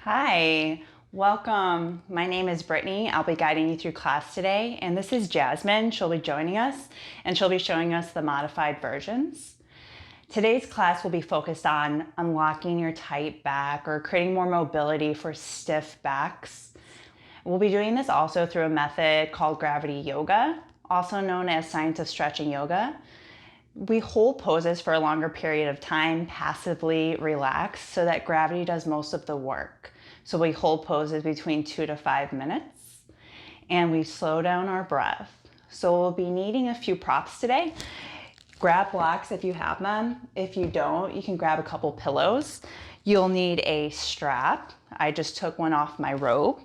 Hi, welcome. My name is Brittany. I'll be guiding you through class today, and this is Jasmine. She'll be joining us, and she'll be showing us the modified versions. Today's class will be focused on unlocking your tight back or creating more mobility for stiff backs. We'll be doing this also through a method called gravity yoga, also known as science of stretching yoga. We hold poses for a longer period of time, passively relaxed, so that gravity does most of the work. So we hold poses between 2 to 5 minutes, and we slow down our breath. So we'll be needing a few props today. Grab blocks if you have them. If you don't, you can grab a couple pillows. You'll need a strap. I just took one off my robe.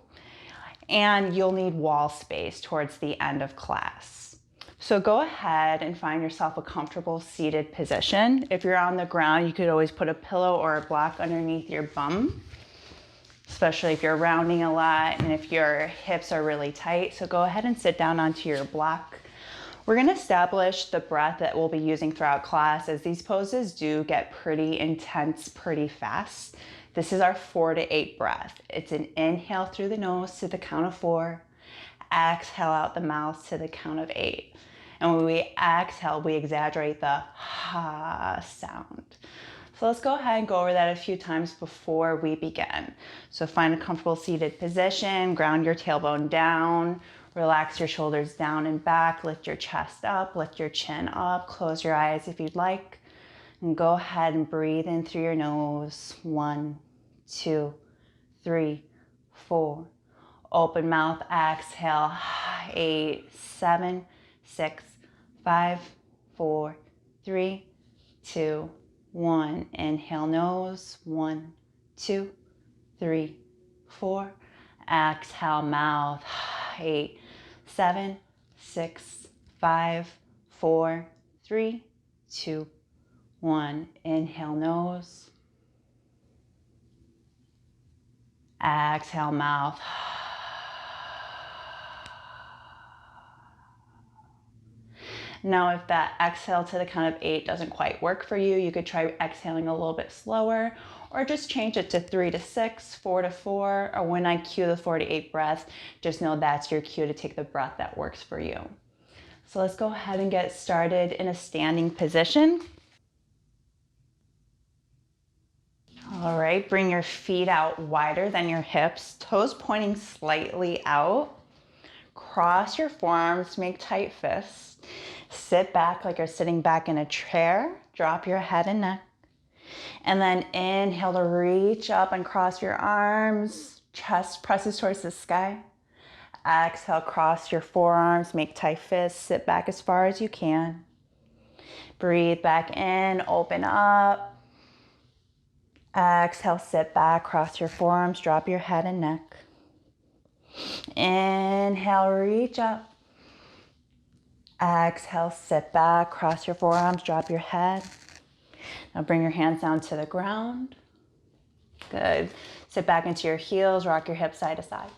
And you'll need wall space towards the end of class. So go ahead and find yourself a comfortable seated position. If you're on the ground, you could always put a pillow or a block underneath your bum, especially if you're rounding a lot and if your hips are really tight. So go ahead and sit down onto your block. We're gonna establish the breath that we'll be using throughout class, as these poses do get pretty intense pretty fast. This is our 4 to 8 breath. It's an inhale through the nose to the count of 4, exhale out the mouth to the count of 8. And when we exhale, we exaggerate the ha sound. So let's go ahead and go over that a few times before we begin. So find a comfortable seated position, ground your tailbone down, relax your shoulders down and back, lift your chest up, lift your chin up, close your eyes if you'd like. And go ahead and breathe in through your nose. 1, 2, 3, 4. Open mouth, exhale. 8, 7, 6, 5, 4, 3, 2, 1. Inhale nose. 1, 2, 3, 4. Exhale mouth. 8, 7, 6, 5, 4, 3, 2, 1. Inhale nose. Exhale mouth. Now if that exhale to the count of 8 doesn't quite work for you, you could try exhaling a little bit slower, or just change it to 3 to 6, 4 to 4, or when I cue the 4 to 8 breath, just know that's your cue to take the breath that works for you. So let's go ahead and get started in a standing position. All right, bring your feet out wider than your hips, toes pointing slightly out. Cross your forearms, make tight fists. Sit back like you're sitting back in a chair. Drop your head and neck. And then inhale to reach up and cross your arms. Chest presses towards the sky. Exhale, cross your forearms, make tight fists. Sit back as far as you can. Breathe back in, open up. Exhale, sit back, cross your forearms, drop your head and neck. Inhale, reach up. Exhale, sit back, cross your forearms, drop your head. Now bring your hands down to the ground. Good. Sit back into your heels, rock your hips side to side.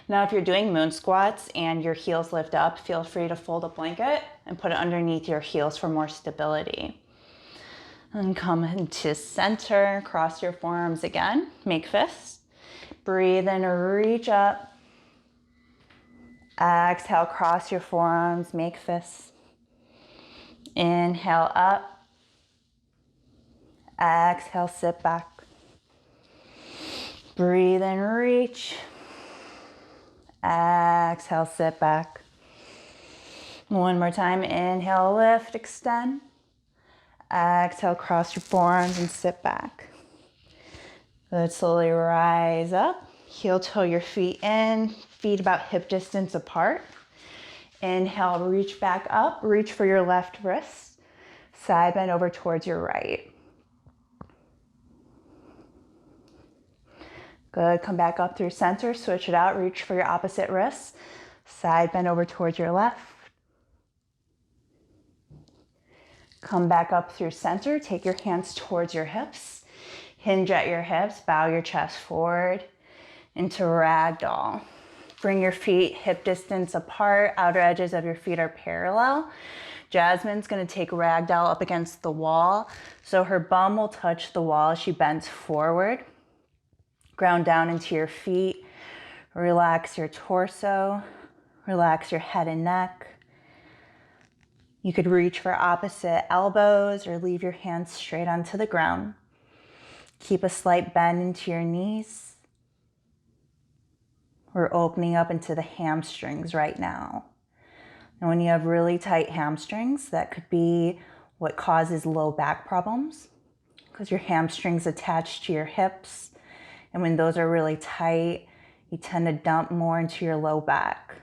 Now if you're doing moon squats and your heels lift up, feel free to fold a blanket and put it underneath your heels for more stability. And come into center, cross your forearms again, make fists. Breathe in, reach up. Exhale, cross your forearms, make fists. Inhale up. Exhale, sit back. Breathe in, reach. Exhale, sit back. One more time, inhale, lift, extend. Exhale, cross your forearms and sit back. Good, slowly rise up. Heel toe your feet in, feet about hip distance apart. Inhale, reach back up, reach for your left wrist. Side bend over towards your right. Good, come back up through center, switch it out, reach for your opposite wrist. Side bend over towards your left. Come back up through center, take your hands towards your hips. Hinge at your hips, bow your chest forward into Ragdoll. Bring your feet hip distance apart, outer edges of your feet are parallel. Jasmine's gonna take Ragdoll up against the wall, so her bum will touch the wall as she bends forward. Ground down into your feet. Relax your torso. Relax your head and neck. You could reach for opposite elbows or leave your hands straight onto the ground. Keep a slight bend into your knees. We're opening up into the hamstrings right now. And when you have really tight hamstrings, that could be what causes low back problems, because your hamstrings attach to your hips. And when those are really tight, you tend to dump more into your low back.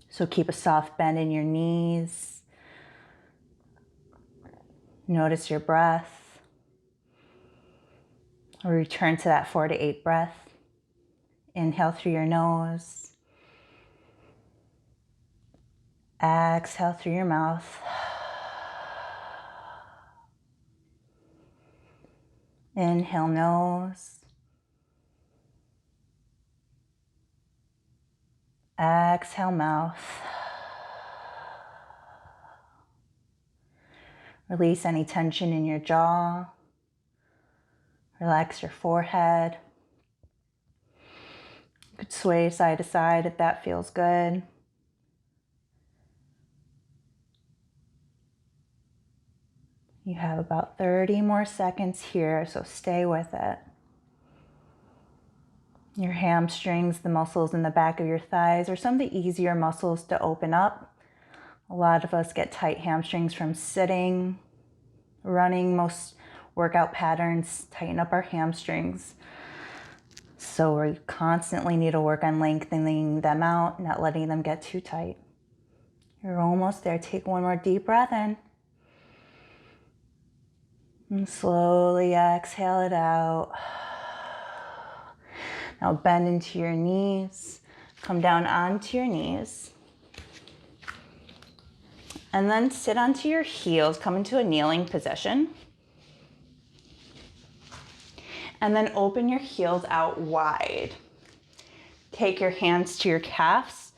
So keep a soft bend in your knees. Notice your breath. Return to that 4 to 8 breath. Inhale through your nose. Exhale through your mouth. Inhale nose. Exhale mouth. Release any tension in your jaw. Relax your forehead. You could sway side to side if that feels good. You have about 30 more seconds here, so stay with it. Your hamstrings, the muscles in the back of your thighs, are some of the easier muscles to open up. A lot of us get tight hamstrings from sitting, running. Most workout patterns tighten up our hamstrings. So we constantly need to work on lengthening them out, not letting them get too tight. You're almost there. Take one more deep breath in. And slowly exhale it out. Now bend into your knees. Come down onto your knees. And then sit onto your heels. Come into a kneeling position. And then open your heels out wide. Take your hands to your calves.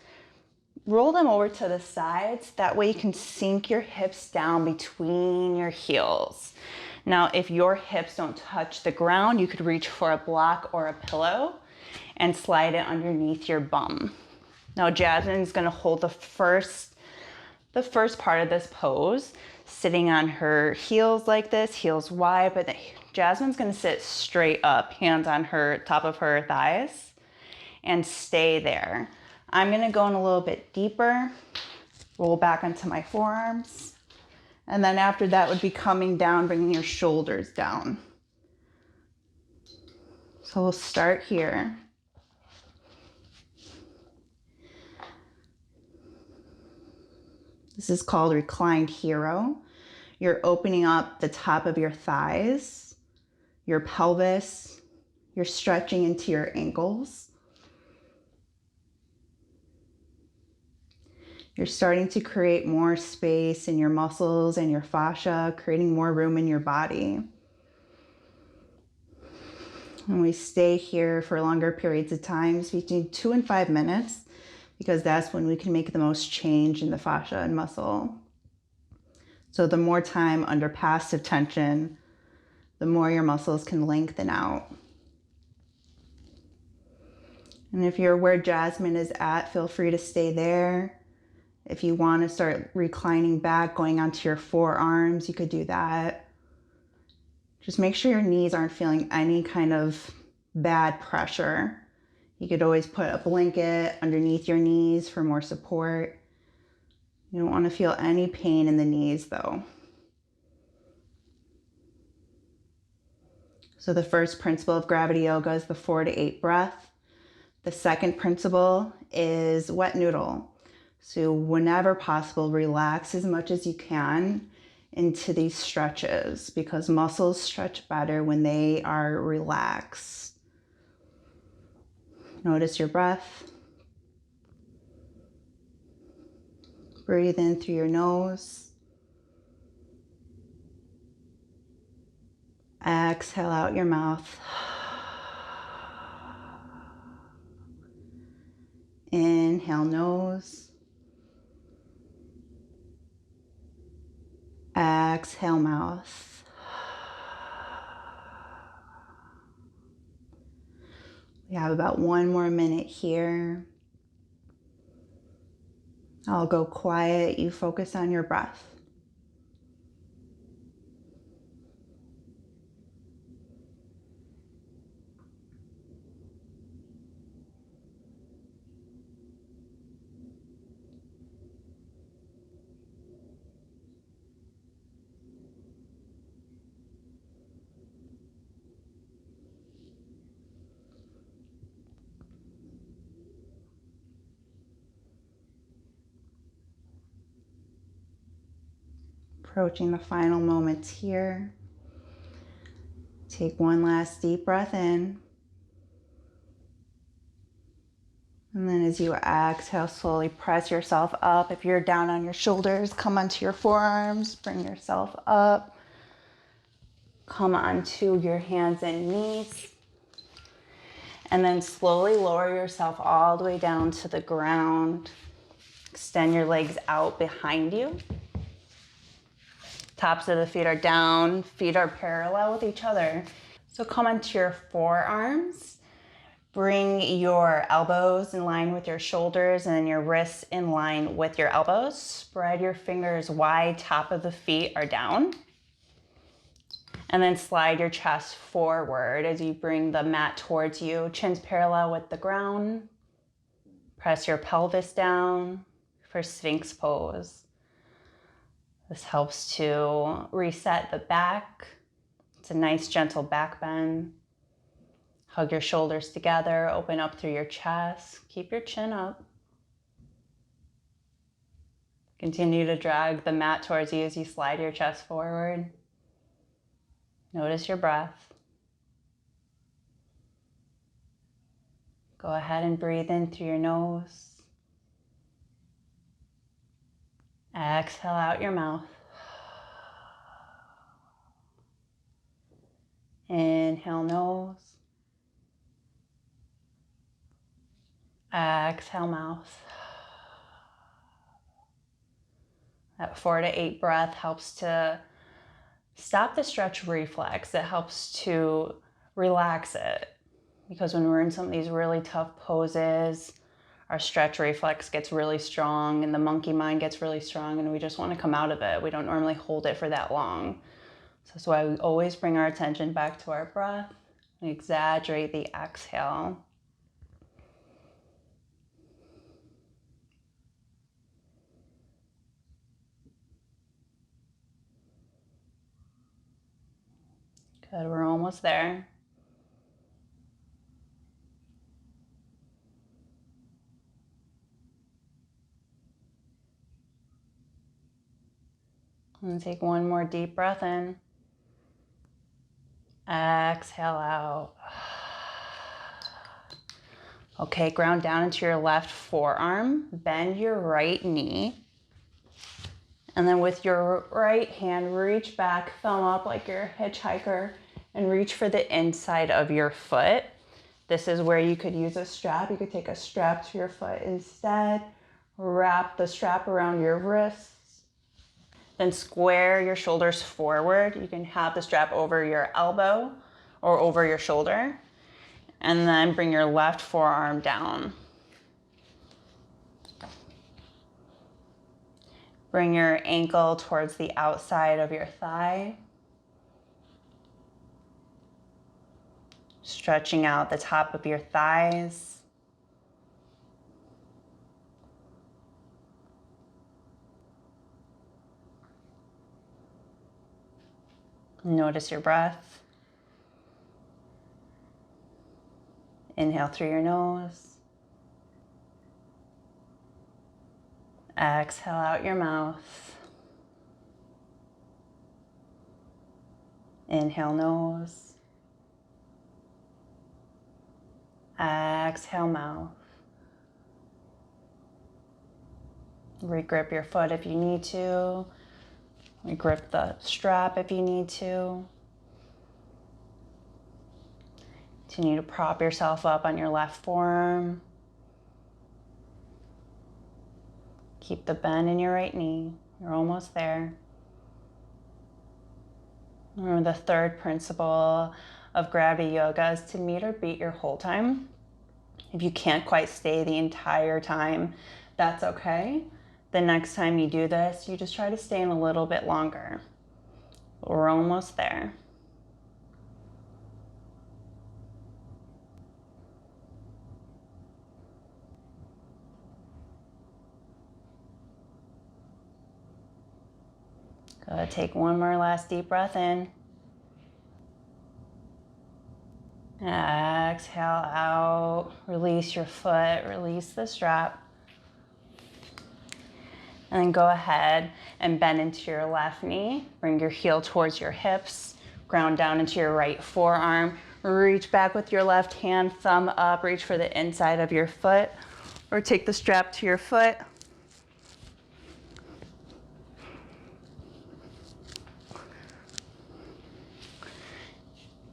Roll them over to the sides. That way you can sink your hips down between your heels. Now, if your hips don't touch the ground, you could reach for a block or a pillow and slide it underneath your bum. Now, Jasmine's gonna hold the first part of this pose, sitting on her heels like this, heels wide, but Jasmine's gonna sit straight up, hands on her top of her thighs, and stay there. I'm gonna go in a little bit deeper, roll back onto my forearms, and then after that would be coming down, bringing your shoulders down. So we'll start here. This is called Reclined Hero. You're opening up the top of your thighs, your pelvis, you're stretching into your ankles. You're starting to create more space in your muscles and your fascia, creating more room in your body. And we stay here for longer periods of time, between 2 and 5 minutes, because that's when we can make the most change in the fascia and muscle. So the more time under passive tension, the more your muscles can lengthen out. And if you're where Jasmine is at, feel free to stay there. If you want to start reclining back, going onto your forearms, you could do that. Just make sure your knees aren't feeling any kind of bad pressure. You could always put a blanket underneath your knees for more support. You don't want to feel any pain in the knees though. So the first principle of gravity yoga is the 4 to 8 breath. The second principle is wet noodle. So whenever possible, relax as much as you can into these stretches, because muscles stretch better when they are relaxed. Notice your breath. Breathe in through your nose. Exhale out your mouth. Inhale nose. Exhale mouth. We have about 1 more minute here. I'll go quiet. You focus on your breath. Approaching the final moments here. Take one last deep breath in. And then as you exhale, slowly press yourself up. If you're down on your shoulders, come onto your forearms, bring yourself up. Come onto your hands and knees. And then slowly lower yourself all the way down to the ground. Extend your legs out behind you. Tops of the feet are down, feet are parallel with each other. So come onto your forearms. Bring your elbows in line with your shoulders and then your wrists in line with your elbows. Spread your fingers wide, top of the feet are down. And then slide your chest forward as you bring the mat towards you. Chin's parallel with the ground. Press your pelvis down for Sphinx pose. This helps to reset the back. It's a nice gentle back bend. Hug your shoulders together, open up through your chest. Keep your chin up. Continue to drag the mat towards you as you slide your chest forward. Notice your breath. Go ahead and breathe in through your nose. Exhale out your mouth. Inhale nose. Exhale mouth. That 4 to 8 breath helps to stop the stretch reflex. It helps to relax it. Because when we're in some of these really tough poses, our stretch reflex gets really strong and the monkey mind gets really strong and we just want to come out of it. We don't normally hold it for that long. So that's why we always bring our attention back to our breath. We exaggerate the exhale. Good, we're almost there. And take one more deep breath in. Exhale out. Okay, ground down into your left forearm. Bend your right knee. And then with your right hand, reach back, thumb up like you're a hitchhiker, and reach for the inside of your foot. This is where you could use a strap. You could take a strap to your foot instead. Wrap the strap around your wrists. Then square your shoulders forward. You can have the strap over your elbow or over your shoulder. And then bring your left forearm down. Bring your ankle towards the outside of your thigh. Stretching out the top of your thighs. Notice your breath. Inhale through your nose. Exhale out your mouth. Inhale nose. Exhale mouth. Regrip your foot if you need to. Regrip the strap if you need to. Continue to prop yourself up on your left forearm. Keep the bend in your right knee. You're almost there. Remember the third principle of gravity yoga is to meet or beat your whole time. If you can't quite stay the entire time, that's okay. The next time you do this, you just try to stay in a little bit longer. We're almost there. Good. Take one more last deep breath in. Exhale out. Release your foot, release the strap. And then go ahead and bend into your left knee. Bring your heel towards your hips. Ground down into your right forearm. Reach back with your left hand, thumb up. Reach for the inside of your foot. Or take the strap to your foot.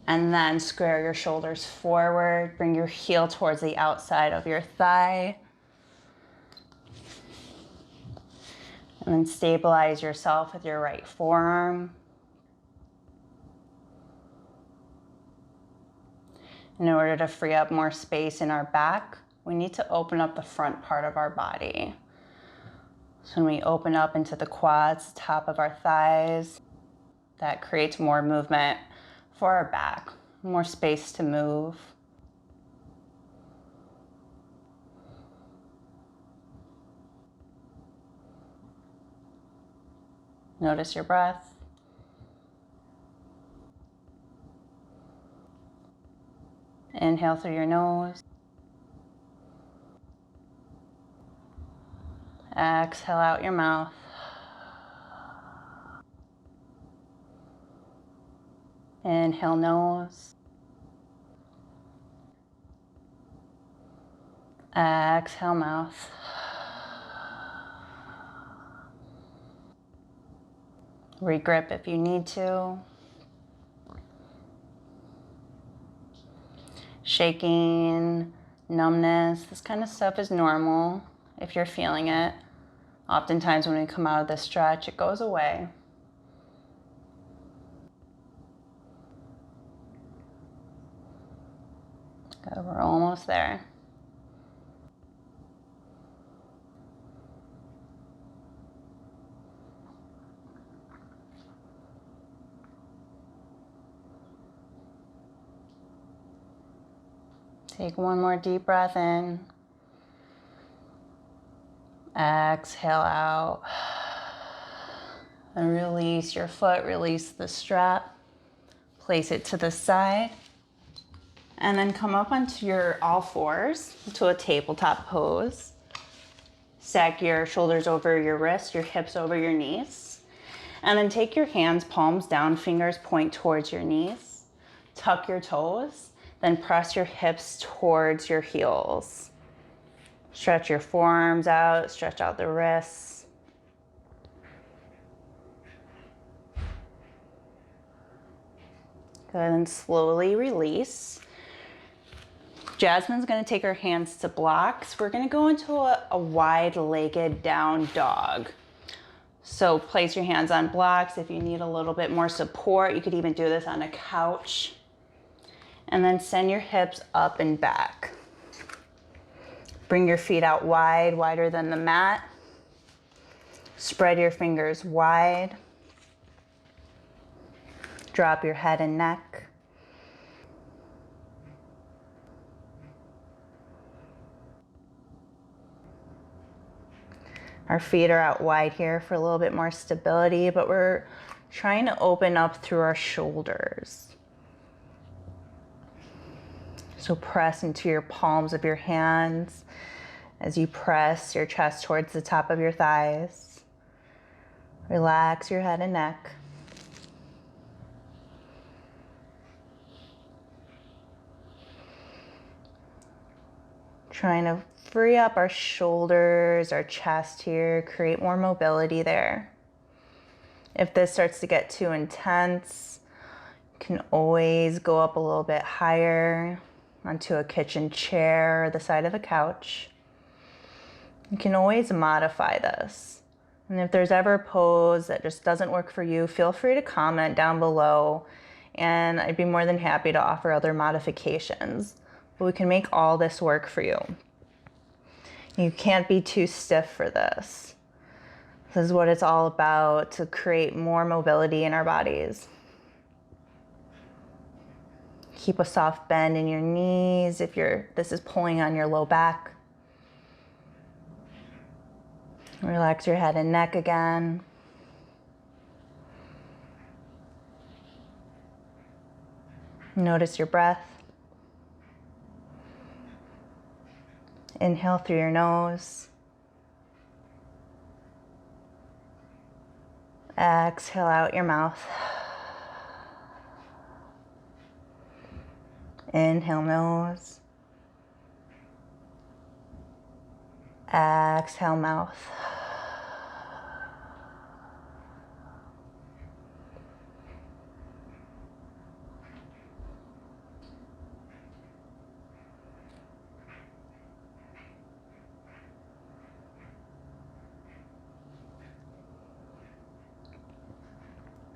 And then square your shoulders forward. Bring your heel towards the outside of your thigh. And then stabilize yourself with your right forearm. In order to free up more space in our back, we need to open up the front part of our body. So when we open up into the quads, top of our thighs, that creates more movement for our back, more space to move. Notice your breath. Inhale through your nose. Exhale out your mouth. Inhale nose. Exhale mouth. Regrip if you need to. Shaking, numbness, this kind of stuff is normal if you're feeling it. Oftentimes when we come out of the stretch, it goes away. Good, we're almost there. Take one more deep breath in. Exhale out. And release your foot, release the strap. Place it to the side. And then come up onto your all fours to a tabletop pose. Stack your shoulders over your wrists, your hips over your knees. And then take your hands, palms down, fingers point towards your knees. Tuck your toes. Then press your hips towards your heels. Stretch your forearms out, stretch out the wrists. Good, and slowly release. Jasmine's gonna take her hands to blocks. We're gonna go into a wide-legged down dog. So place your hands on blocks. If you need a little bit more support, you could even do this on a couch. And then send your hips up and back. Bring your feet out wide, wider than the mat. Spread your fingers wide. Drop your head and neck. Our feet are out wide here for a little bit more stability, but we're trying to open up through our shoulders. So press into your palms of your hands as you press your chest towards the top of your thighs. Relax your head and neck. Trying to free up our shoulders, our chest here, create more mobility there. If this starts to get too intense, you can always go up a little bit higher onto a kitchen chair or the side of a couch. You can always modify this. And if there's ever a pose that just doesn't work for you, feel free to comment down below and I'd be more than happy to offer other modifications. but we can make all this work for you. You can't be too stiff for this. This is what it's all about, to create more mobility in our bodies. Keep a soft bend in your knees if this is pulling on your low back. Relax your head and neck again. Notice your breath. Inhale through your nose. Exhale out your mouth. Inhale nose. Exhale mouth.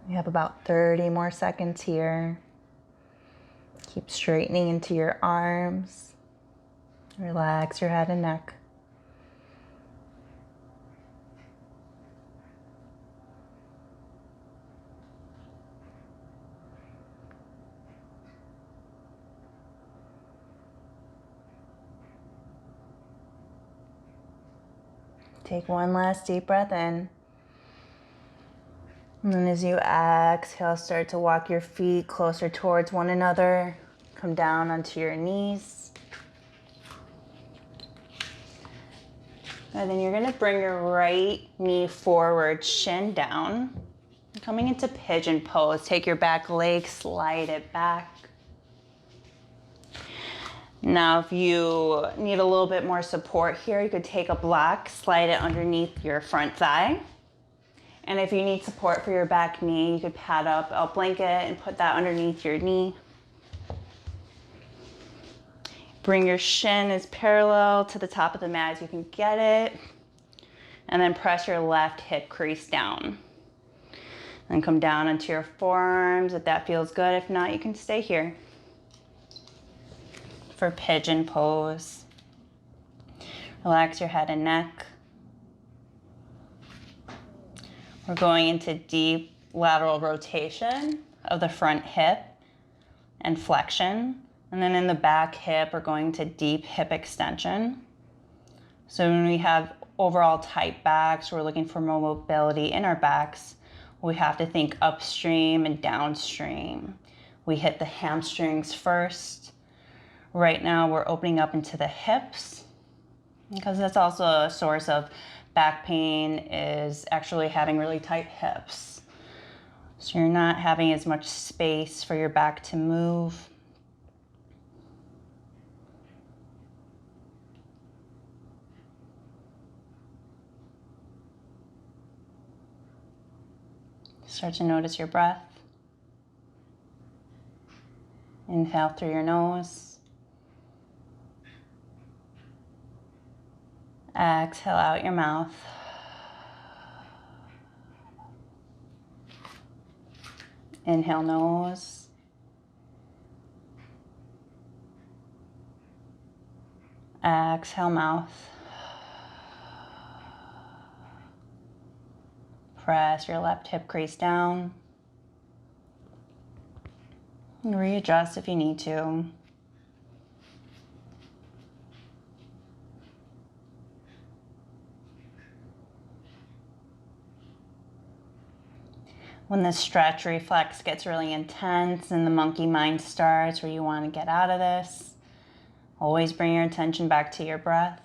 You have about 30 more seconds here. Keep straightening into your arms. Relax your head and neck. Take one last deep breath in. And then as you exhale, start to walk your feet closer towards one another. Come down onto your knees. And then you're gonna bring your right knee forward, shin down. Coming into pigeon pose, take your back leg, slide it back. Now, if you need a little bit more support here, you could take a block, slide it underneath your front thigh. And if you need support for your back knee, you could pad up a blanket and put that underneath your knee. Bring your shin as parallel to the top of the mat as you can get it. And then press your left hip crease down. And come down onto your forearms if that feels good. If not, you can stay here for pigeon pose. Relax your head and neck. We're going into deep lateral rotation of the front hip and flexion. And then in the back hip, we're going to deep hip extension. So when we have overall tight backs, we're looking for more mobility in our backs. We have to think upstream and downstream. We hit the hamstrings first. Right now, we're opening up into the hips because that's also a source of back pain, is actually having really tight hips. So you're not having as much space for your back to move. Start to notice your breath. Inhale through your nose. Exhale out your mouth. Inhale nose. Exhale mouth. Press your left hip crease down. And readjust if you need to. When the stretch reflex gets really intense and the monkey mind starts where you want to get out of this, always bring your attention back to your breath.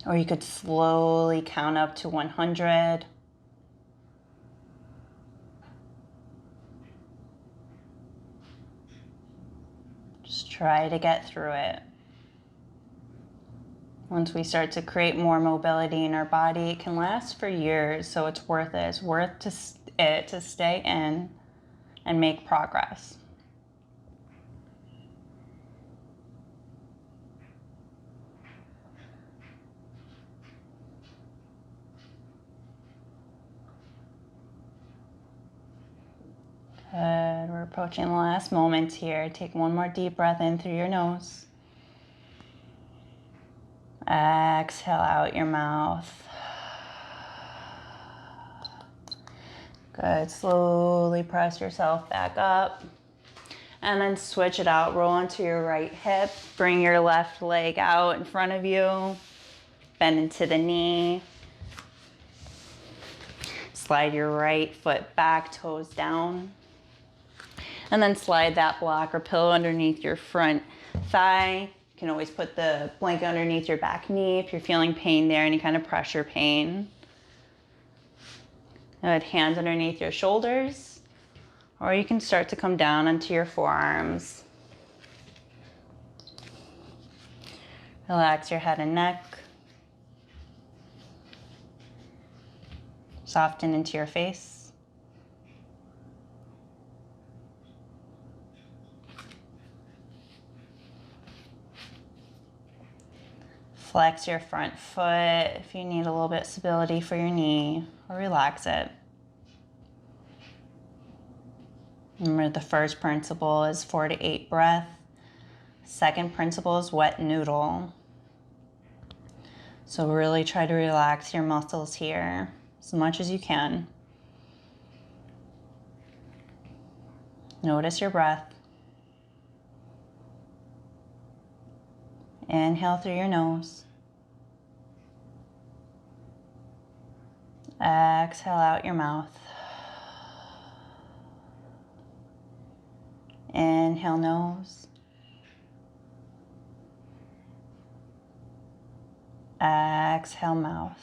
Or you could slowly count up to 100. Just try to get through it. Once we start to create more mobility in our body, it can last for years, so it's worth it. It's worth it to stay in and make progress. Good. We're approaching the last moments here. Take one more deep breath in through your nose. Exhale out your mouth. Good. Slowly press yourself back up. And then switch it out. Roll onto your right hip. Bring your left leg out in front of you. Bend into the knee. Slide your right foot back, toes down. And then slide that block or pillow underneath your front thigh. You can always put the blanket underneath your back knee if you're feeling pain there, any kind of pressure pain. Good. Hands underneath your shoulders. Or you can start to come down onto your forearms. Relax your head and neck. Soften into your face. Flex your front foot if you need a little bit of stability for your knee, or relax it. Remember, the first principle is 4 to 8 breath. Second principle is wet noodle. So really try to relax your muscles here as much as you can. Notice your breath. Inhale through your nose. Exhale out your mouth. Inhale nose. Exhale mouth.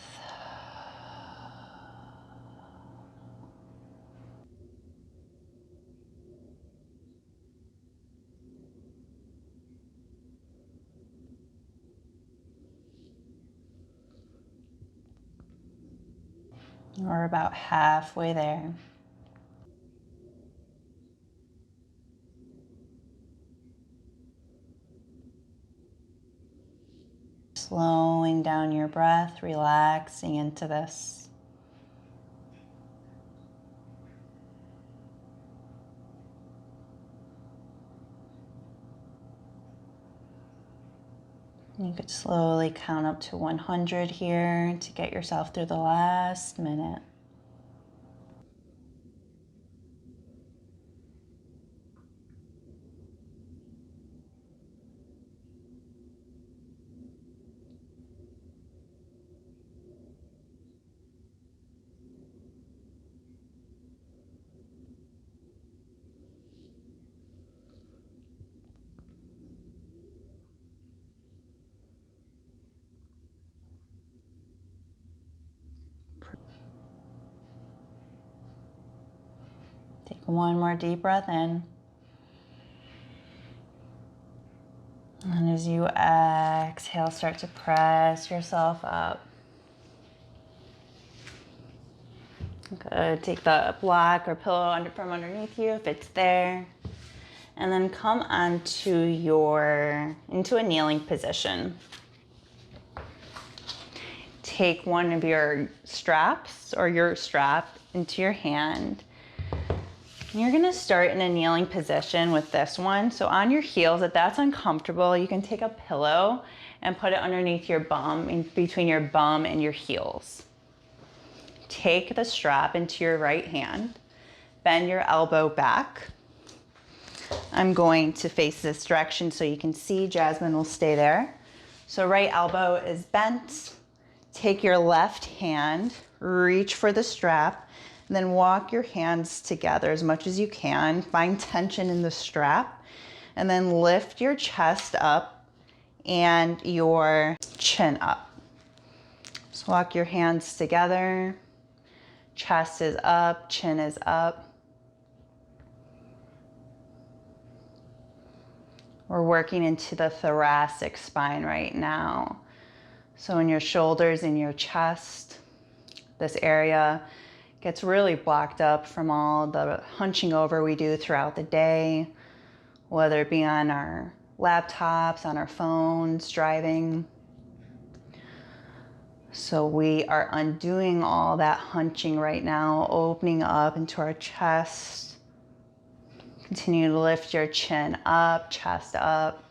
We're about halfway there. Slowing down your breath, relaxing into this. You could slowly count up to 100 here to get yourself through the last minute. Take one more deep breath in. And as you exhale, start to press yourself up. Good. Take the block or pillow from underneath you if it's there. And then come into a kneeling position. Take one of your straps or your strap into your hand. And you're gonna start in a kneeling position with this one. So on your heels, if that's uncomfortable, you can take a pillow and put it underneath your bum, in between your bum and your heels. Take the strap into your right hand, bend your elbow back. I'm going to face this direction so you can see. Jasmine will stay there. So right elbow is bent. Take your left hand, reach for the strap, and then walk your hands together as much as you can. Find tension in the strap, and then lift your chest up and your chin up. So walk your hands together. Chest is up, chin is up. We're working into the thoracic spine right now. So in your shoulders, in your chest, this area gets really blocked up from all the hunching over we do throughout the day, whether it be on our laptops, on our phones, driving. So we are undoing all that hunching right now, opening up into our chest, Continue to lift your chin up, chest up.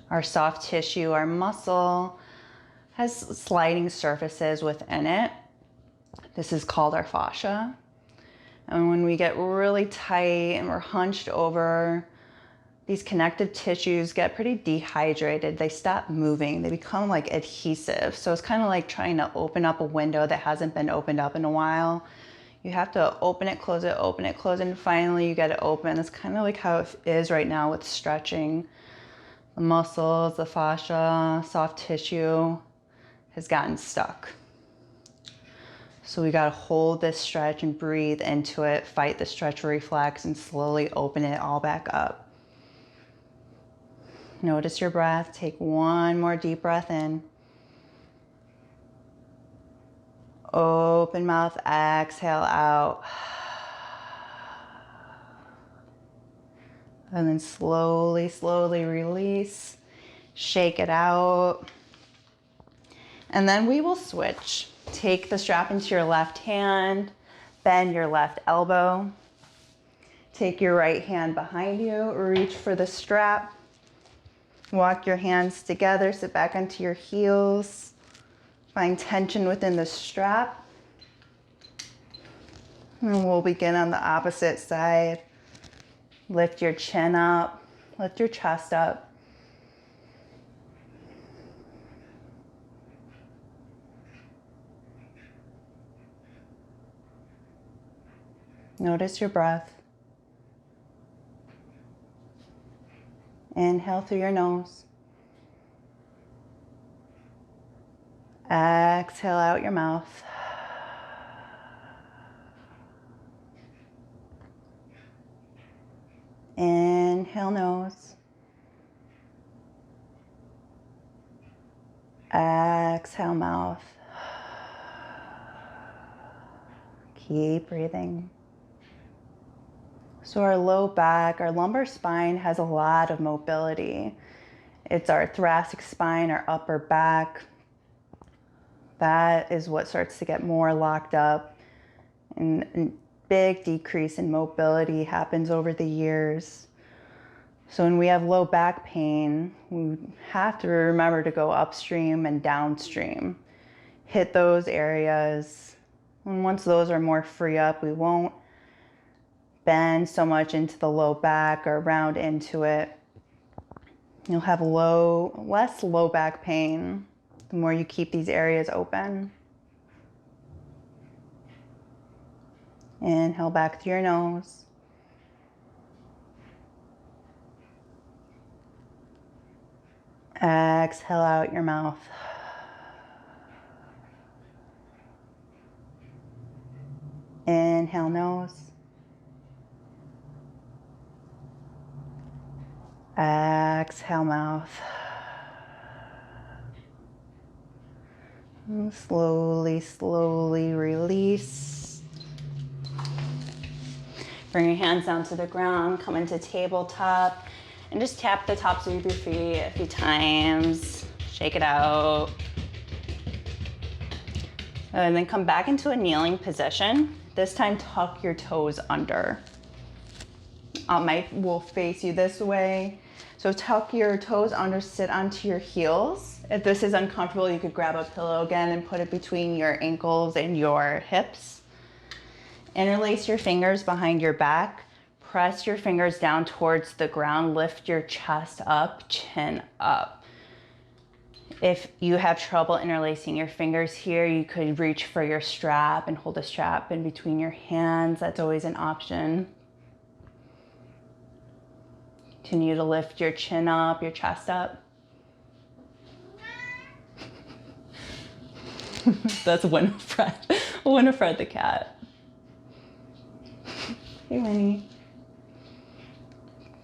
Our soft tissue, our muscle, has sliding surfaces within it. This is called our fascia. And when we get really tight and we're hunched over, these connective tissues get pretty dehydrated. They stop moving. They become like adhesive. So it's kind of like trying to open up a window that hasn't been opened up in a while. You have to open it, close it, and finally you get it open. It's kind of like how it is right now with stretching. The muscles, the fascia, soft tissue has gotten stuck. So we gotta hold this stretch and breathe into it, fight the stretch reflex, and slowly open it all back up. Notice your breath. Take one more deep breath in. Open mouth, exhale out. And then slowly, slowly release. Shake it out. And then we will switch. Take the strap into your left hand, bend your left elbow. Take your right hand behind you, reach for the strap. Walk your hands together, sit back onto your heels. Find tension within the strap. And we'll begin on the opposite side. Lift your chin up, lift your chest up. Notice your breath. Inhale through your nose. Exhale out your mouth. Inhale nose. Exhale mouth. Keep breathing. So our low back, our lumbar spine has a lot of mobility. It's our thoracic spine, our upper back. That is what starts to get more locked up, and big decrease in mobility happens over the years. So when we have low back pain, we have to remember to go upstream and downstream. Hit those areas. And once those are more free up, we won't bend so much into the low back or round into it. You'll have less low back pain the more you keep these areas open. Inhale back through your nose. Exhale out your mouth. Inhale nose. Exhale mouth. And slowly, slowly release. Bring your hands down to the ground, come into tabletop, and just tap the tops of your feet a few times. Shake it out. And then come back into a kneeling position. This time tuck your toes under. Will face you this way. So tuck your toes under, sit onto your heels. If this is uncomfortable, you could grab a pillow again and put it between your ankles and your hips. Interlace your fingers behind your back. Press your fingers down towards the ground. Lift your chest up, chin up. If you have trouble interlacing your fingers here, you could reach for your strap and hold the strap in between your hands. That's always an option. Continue to lift your chin up, your chest up. That's Winnifred the cat. Hey, Winnie.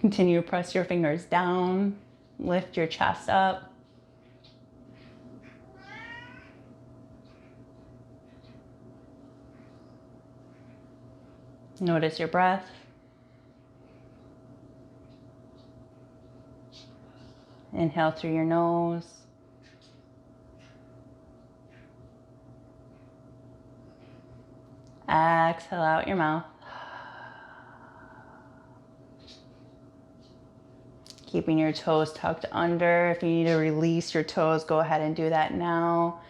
Continue to press your fingers down, lift your chest up. Notice your breath. Inhale through your nose. Exhale out your mouth. Keeping your toes tucked under. If you need to release your toes, go ahead and do that now.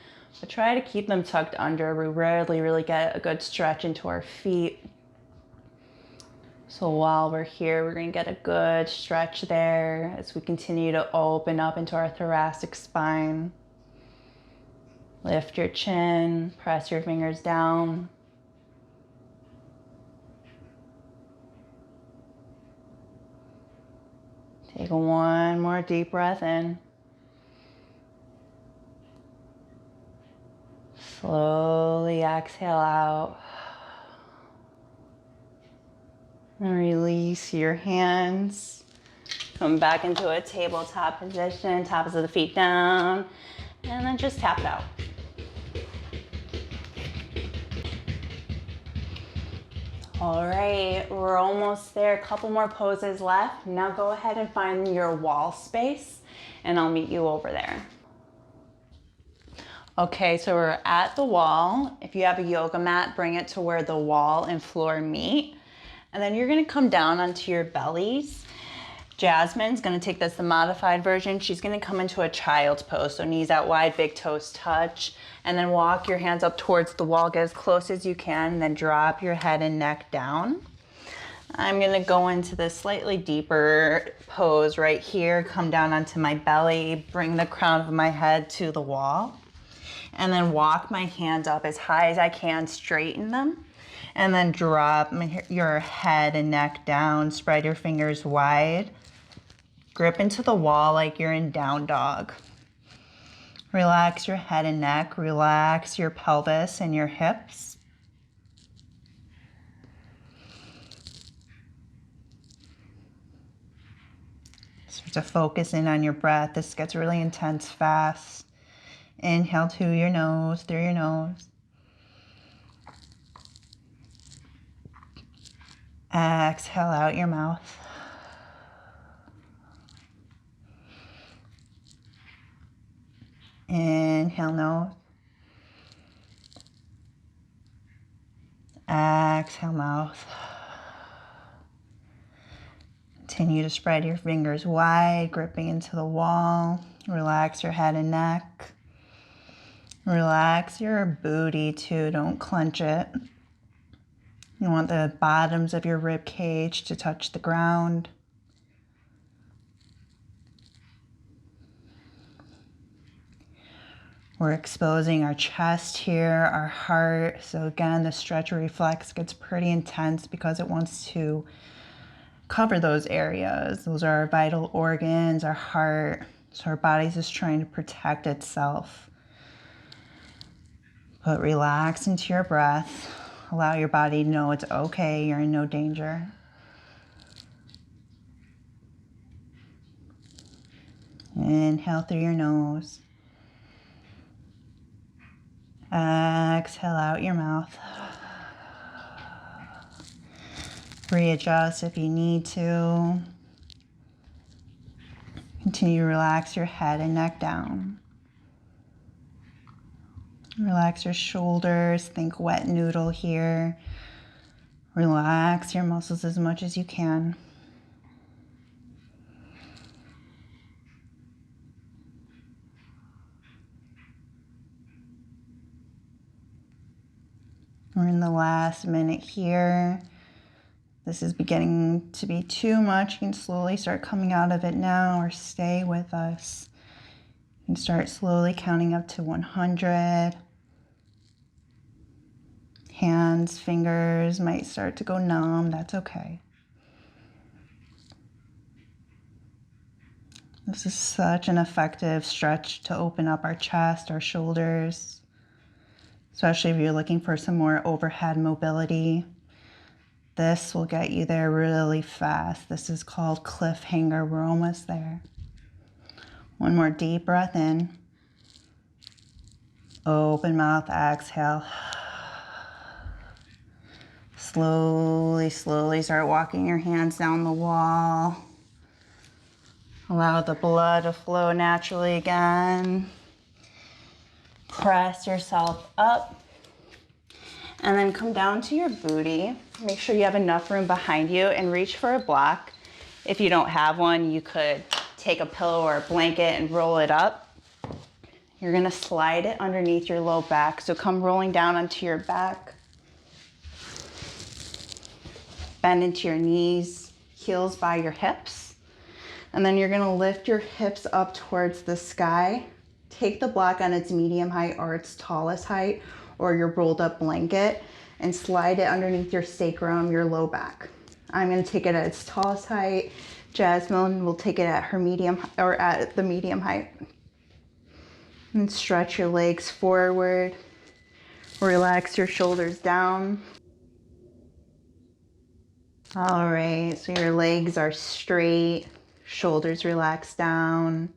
But try to keep them tucked under. We rarely really get a good stretch into our feet. So while we're here, we're going to get a good stretch there as we continue to open up into our thoracic spine. Lift your chin, press your fingers down. Take one more deep breath in. Slowly exhale out. And release your hands. Come back into a tabletop position, tops of the feet down, and then just tap it out. All right, we're almost there. A couple more poses left. Now go ahead and find your wall space, and I'll meet you over there. Okay, so we're at the wall. If you have a yoga mat, bring it to where the wall and floor meet. And then you're gonna come down onto your bellies. Jasmine's gonna take this, the modified version. She's gonna come into a child's pose. So knees out wide, big toes touch. And then walk your hands up towards the wall, get as close as you can, and then drop your head and neck down. I'm gonna go into this slightly deeper pose right here. Come down onto my belly, bring the crown of my head to the wall. And then walk my hands up as high as I can, straighten them. And then drop your head and neck down, spread your fingers wide. Grip into the wall like you're in down dog. Relax your head and neck, relax your pelvis and your hips. Start to focus in on your breath. This gets really intense fast. Inhale to your nose, through your nose. Exhale out your mouth. Inhale nose. Exhale mouth. Continue to spread your fingers wide, gripping into the wall. Relax your head and neck. Relax your booty too, don't clench it. You want the bottoms of your rib cage to touch the ground. We're exposing our chest here, our heart. So again, the stretch reflex gets pretty intense because it wants to cover those areas. Those are our vital organs, our heart. So our body's just trying to protect itself. But relax into your breath. Allow your body to know it's okay, you're in no danger. Inhale through your nose. Exhale out your mouth. Readjust if you need to. Continue to relax your head and neck down. Relax your shoulders, think wet noodle here. Relax your muscles as much as you can. We're in the last minute here. This is beginning to be too much. You can slowly start coming out of it now or stay with us. You can start slowly counting up to 100. Hands, fingers might start to go numb. That's okay. This is such an effective stretch to open up our chest, our shoulders, especially if you're looking for some more overhead mobility. This will get you there really fast. This is called cliffhanger. We're almost there. One more deep breath in. Open mouth, exhale. Slowly, slowly start walking your hands down the wall. Allow the blood to flow naturally again. Press yourself up. And then come down to your booty. Make sure you have enough room behind you and reach for a block. If you don't have one, you could take a pillow or a blanket and roll it up. You're gonna slide it underneath your low back. So come rolling down onto your back. Bend into your knees, heels by your hips. And then you're gonna lift your hips up towards the sky. Take the block on its medium height or its tallest height, or your rolled up blanket, and slide it underneath your sacrum, your low back. I'm gonna take it at its tallest height. Jasmine will take it at her medium, or at the medium height. And stretch your legs forward. Relax your shoulders down. All right, so your legs are straight, shoulders relax down.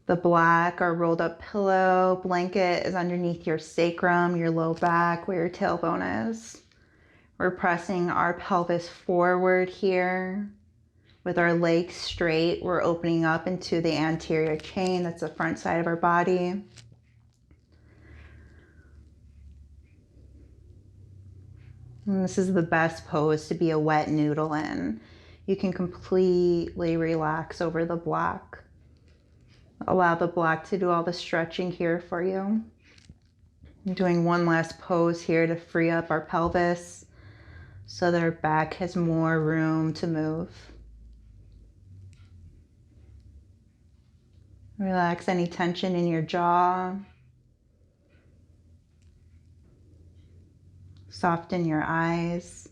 The black or rolled up pillow blanket is underneath your sacrum, your low back, where your tailbone is. We're pressing our pelvis forward here. With our legs straight, we're opening up into the anterior chain. That's the front side of our body. And this is the best pose to be a wet noodle in. You can completely relax over the block. Allow the block to do all the stretching here for you. I'm doing one last pose here to free up our pelvis so that our back has more room to move. Relax any tension in your jaw. Soften your eyes.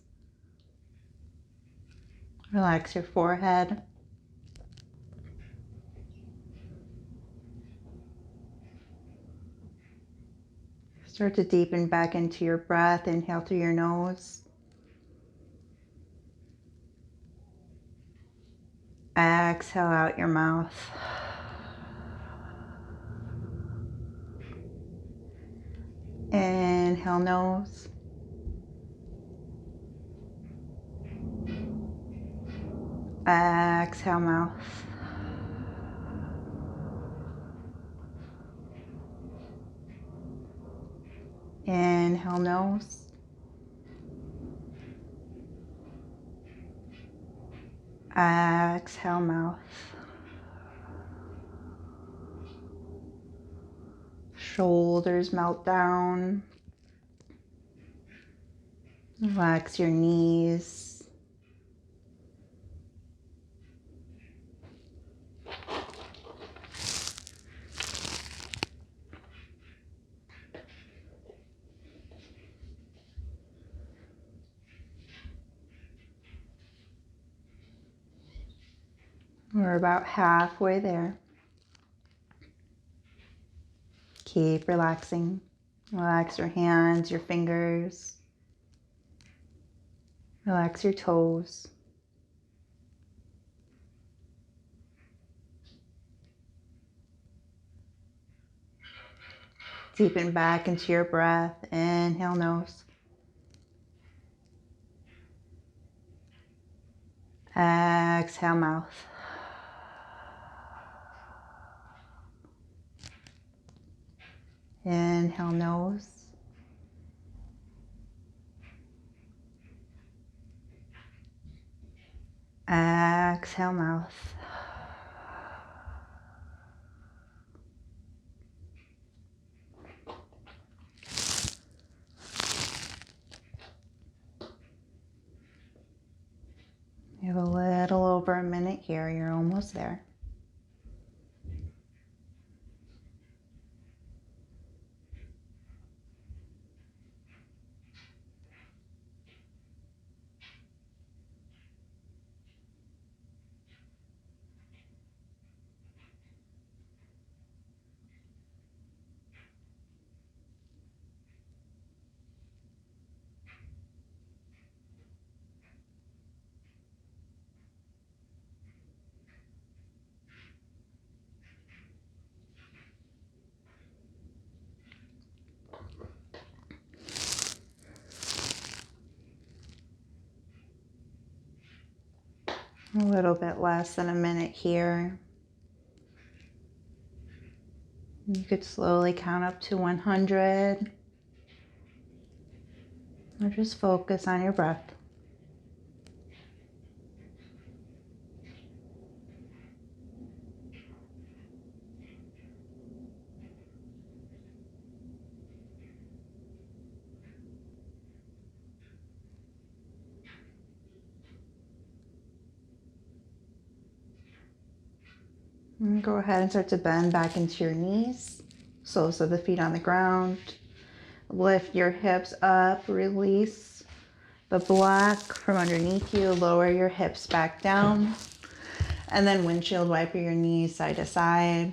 Relax your forehead. Start to deepen back into your breath. Inhale through your nose. Exhale out your mouth. Inhale nose. Exhale mouth. Inhale nose. Exhale mouth. Shoulders melt down. Relax your knees. We're about halfway there. Keep relaxing. Relax your hands, your fingers. Relax your toes. Deepen back into your breath. Inhale nose. Exhale mouth. Inhale nose. Exhale mouth. You have a little over a minute here. You're almost there. A little bit less than a minute here. You could slowly count up to 100. Or just focus on your breath. And go ahead and start to bend back into your knees. Soles of the feet on the ground. Lift your hips up, release the block from underneath you. Lower your hips back down. And then windshield wiper your knees side to side.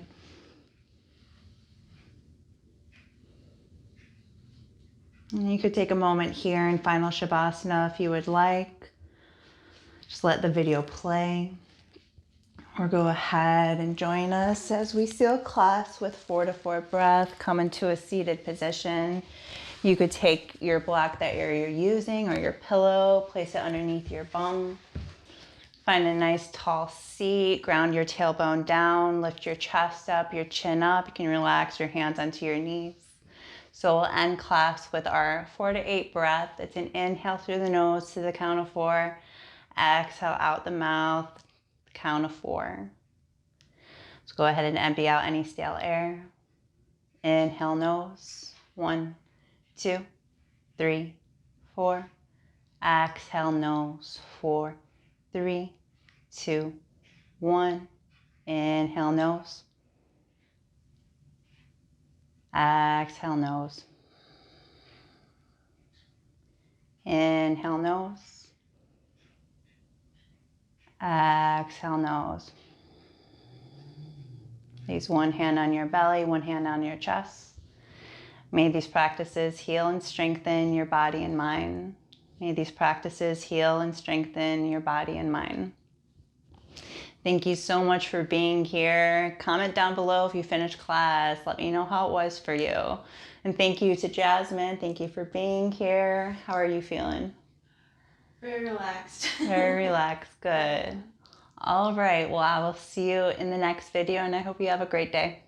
And you could take a moment here in final Shavasana if you would like. Just let the video play. Or go ahead and join us as we seal class with 4 to 4 breath. Come into a seated position. You could take your block that you're using or your pillow, place it underneath your bum. Find a nice tall seat, ground your tailbone down, lift your chest up, your chin up. You can relax your hands onto your knees. So we'll end class with our 4 to 8 breath. It's an inhale through the nose to the count of 4. Exhale out the mouth, count of 4. Let's go ahead and empty out any stale air. Inhale nose, 1, 2, 3, 4. Exhale nose, 4, 3, 2, 1. Inhale nose. Exhale nose. Inhale nose. Exhale nose. Place one hand on your belly, one hand on your chest. May these practices heal and strengthen your body and mind. May these practices heal and strengthen your body and mind. Thank you so much for being here. Comment down below if you finished class. Let me know how it was for you. And thank you to Jasmine. Thank you for being here. How are you feeling? Very relaxed. Very relaxed. Good. All right. Well, I will see you in the next video, and I hope you have a great day.